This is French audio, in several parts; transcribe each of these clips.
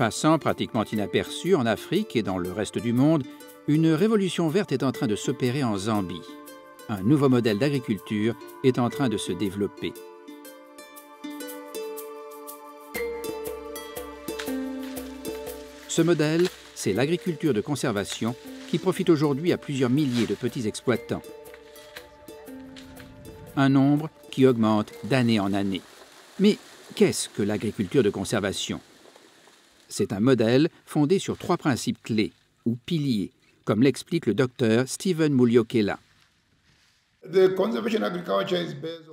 Passant pratiquement inaperçue en Afrique et dans le reste du monde, une révolution verte est en train de s'opérer en Zambie. Un nouveau modèle d'agriculture est en train de se développer. Ce modèle, c'est l'agriculture de conservation qui profite aujourd'hui à plusieurs milliers de petits exploitants. Un nombre qui augmente d'année en année. Mais qu'est-ce que l'agriculture de conservation? C'est un modèle fondé sur 3 principes clés, ou piliers, comme l'explique le docteur Stephen Muliokela.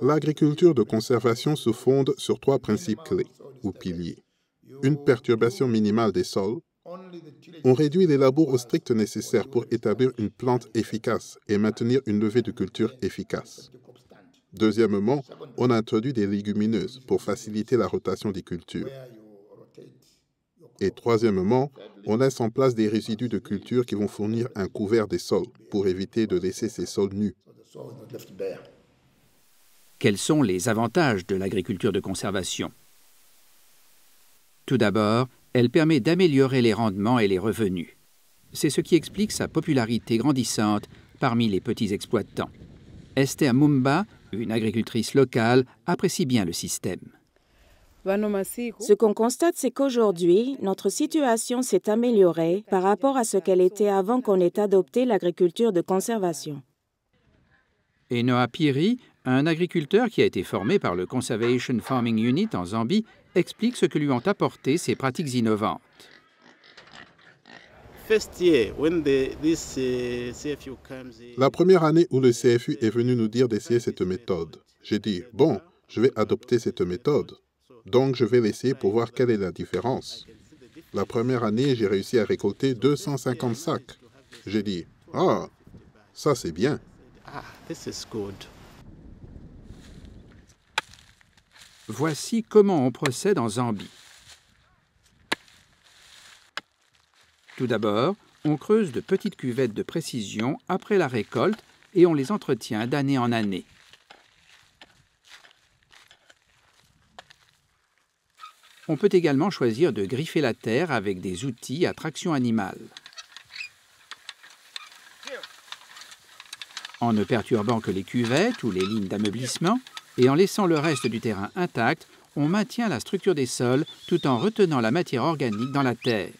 L'agriculture de conservation se fonde sur 3 principes clés, ou piliers. Une perturbation minimale des sols. On réduit les labours au strict nécessaire pour établir une plante efficace et maintenir une levée de culture efficace. Deuxièmement, on introduit des légumineuses pour faciliter la rotation des cultures. Et troisièmement, on laisse en place des résidus de culture qui vont fournir un couvert des sols pour éviter de laisser ces sols nus. Quels sont les avantages de l'agriculture de conservation? Tout d'abord, elle permet d'améliorer les rendements et les revenus. C'est ce qui explique sa popularité grandissante parmi les petits exploitants. Esther Mumba, une agricultrice locale, apprécie bien le système. Ce qu'on constate, c'est qu'aujourd'hui, notre situation s'est améliorée par rapport à ce qu'elle était avant qu'on ait adopté l'agriculture de conservation. Et Noah Piri, un agriculteur qui a été formé par le Conservation Farming Unit en Zambie, explique ce que lui ont apporté ces pratiques innovantes. La première année où le CFU est venu nous dire d'essayer cette méthode, j'ai dit, bon, je vais adopter cette méthode. Donc, je vais l'essayer pour voir quelle est la différence. La première année, j'ai réussi à récolter 250 sacs. J'ai dit, ah, ça c'est bien. Voici comment on procède en Zambie. Tout d'abord, on creuse de petites cuvettes de précision après la récolte et on les entretient d'année en année. On peut également choisir de griffer la terre avec des outils à traction animale. En ne perturbant que les cuvettes ou les lignes d'ameublissement et en laissant le reste du terrain intact, on maintient la structure des sols tout en retenant la matière organique dans la terre.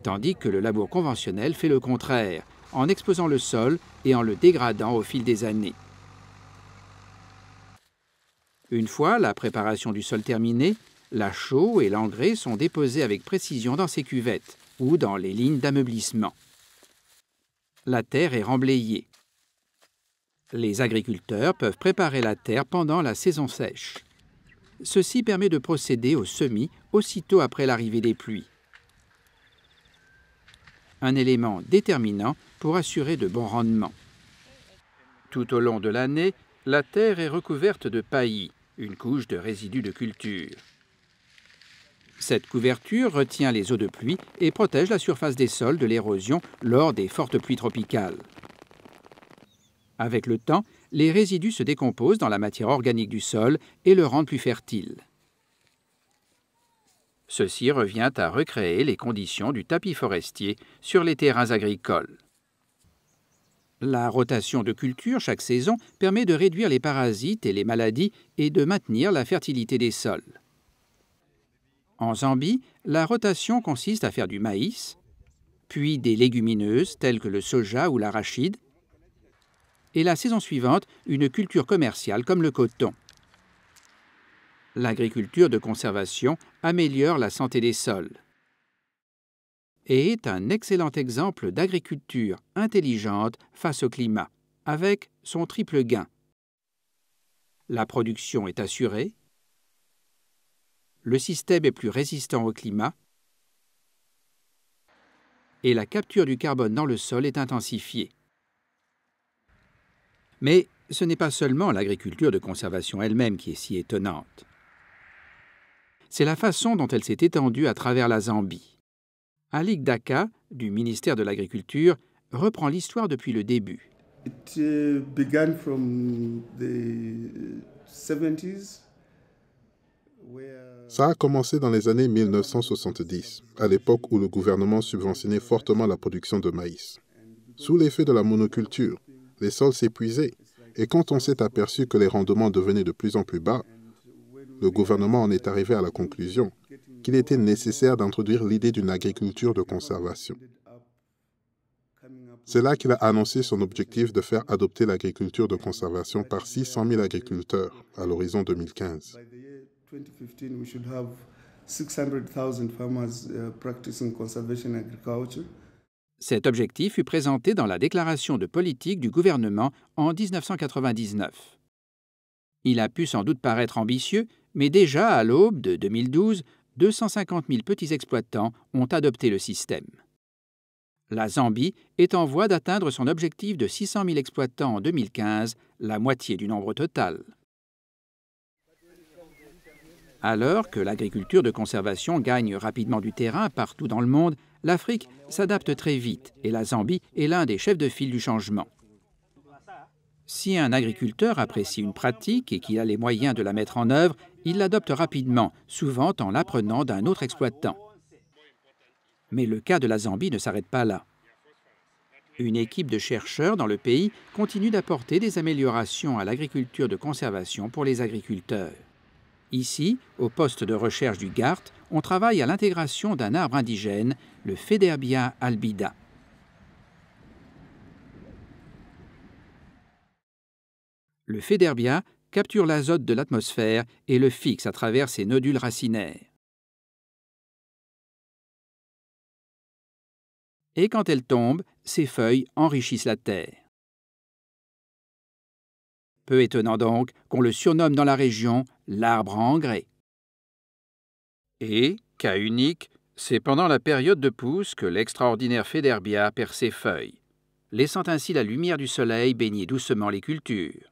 Tandis que le labour conventionnel fait le contraire, en exposant le sol et en le dégradant au fil des années. Une fois la préparation du sol terminée, la chaux et l'engrais sont déposés avec précision dans ces cuvettes ou dans les lignes d'ameublissement. La terre est remblayée. Les agriculteurs peuvent préparer la terre pendant la saison sèche. Ceci permet de procéder au semis aussitôt après l'arrivée des pluies. Un élément déterminant pour assurer de bons rendements. Tout au long de l'année, la terre est recouverte de paillis, une couche de résidus de culture. Cette couverture retient les eaux de pluie et protège la surface des sols de l'érosion lors des fortes pluies tropicales. Avec le temps, les résidus se décomposent dans la matière organique du sol et le rendent plus fertile. Ceci revient à recréer les conditions du tapis forestier sur les terrains agricoles. La rotation de culture chaque saison permet de réduire les parasites et les maladies et de maintenir la fertilité des sols. En Zambie, la rotation consiste à faire du maïs, puis des légumineuses telles que le soja ou l'arachide, et la saison suivante, une culture commerciale comme le coton. L'agriculture de conservation améliore la santé des sols et est un excellent exemple d'agriculture intelligente face au climat, avec son triple gain. La production est assurée, le système est plus résistant au climat et la capture du carbone dans le sol est intensifiée. Mais ce n'est pas seulement l'agriculture de conservation elle-même qui est si étonnante. C'est la façon dont elle s'est étendue à travers la Zambie. Alik Daka, du ministère de l'Agriculture, reprend l'histoire depuis le début. It began from the 70s. Ça a commencé dans les années 1970, à l'époque où le gouvernement subventionnait fortement la production de maïs. Sous l'effet de la monoculture, les sols s'épuisaient, et quand on s'est aperçu que les rendements devenaient de plus en plus bas, le gouvernement en est arrivé à la conclusion qu'il était nécessaire d'introduire l'idée d'une agriculture de conservation. C'est là qu'il a annoncé son objectif de faire adopter l'agriculture de conservation par 600 000 agriculteurs à l'horizon 2015. Cet objectif fut présenté dans la déclaration de politique du gouvernement en 1999. Il a pu sans doute paraître ambitieux, mais déjà à l'aube de 2012, 250 000 petits exploitants ont adopté le système. La Zambie est en voie d'atteindre son objectif de 600 000 exploitants en 2015, la moitié du nombre total. Alors que l'agriculture de conservation gagne rapidement du terrain partout dans le monde, l'Afrique s'adapte très vite et la Zambie est l'un des chefs de file du changement. Si un agriculteur apprécie une pratique et qu'il a les moyens de la mettre en œuvre, il l'adopte rapidement, souvent en l'apprenant d'un autre exploitant. Mais le cas de la Zambie ne s'arrête pas là. Une équipe de chercheurs dans le pays continue d'apporter des améliorations à l'agriculture de conservation pour les agriculteurs. Ici, au poste de recherche du GART, on travaille à l'intégration d'un arbre indigène, le Federbia albida. Le Federbia capture l'azote de l'atmosphère et le fixe à travers ses nodules racinaires. Et quand elle tombe, ses feuilles enrichissent la terre. Peu étonnant donc qu'on le surnomme dans la région l'arbre à engrais. Et, cas unique, c'est pendant la période de pousse que l'extraordinaire Federbia perd ses feuilles, laissant ainsi la lumière du soleil baigner doucement les cultures.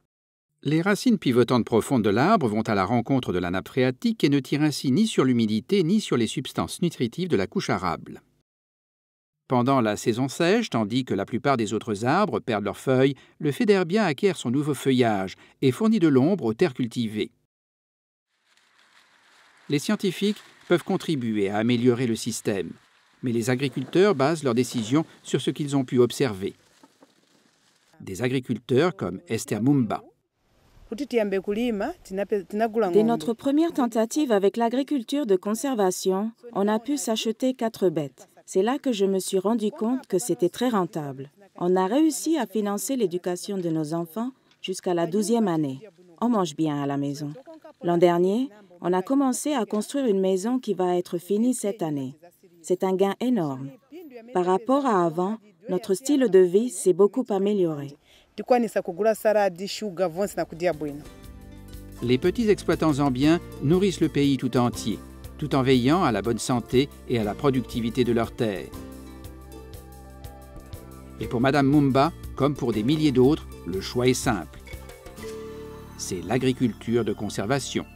Les racines pivotantes profondes de l'arbre vont à la rencontre de la nappe phréatique et ne tirent ainsi ni sur l'humidité ni sur les substances nutritives de la couche arable. Pendant la saison sèche, tandis que la plupart des autres arbres perdent leurs feuilles, le Federbia acquiert son nouveau feuillage et fournit de l'ombre aux terres cultivées. Les scientifiques peuvent contribuer à améliorer le système, mais les agriculteurs basent leurs décisions sur ce qu'ils ont pu observer. Des agriculteurs comme Esther Mumba. Dès notre première tentative avec l'agriculture de conservation, on a pu s'acheter 4 bêtes. C'est là que je me suis rendu compte que c'était très rentable. On a réussi à financer l'éducation de nos enfants jusqu'à la 12e année. On mange bien à la maison. L'an dernier, on a commencé à construire une maison qui va être finie cette année. C'est un gain énorme. Par rapport à avant, notre style de vie s'est beaucoup amélioré. Les petits exploitants zambiens nourrissent le pays tout entier, tout en veillant à la bonne santé et à la productivité de leurs terres. Et pour Madame Mumba, comme pour des milliers d'autres, le choix est simple. C'est l'agriculture de conservation.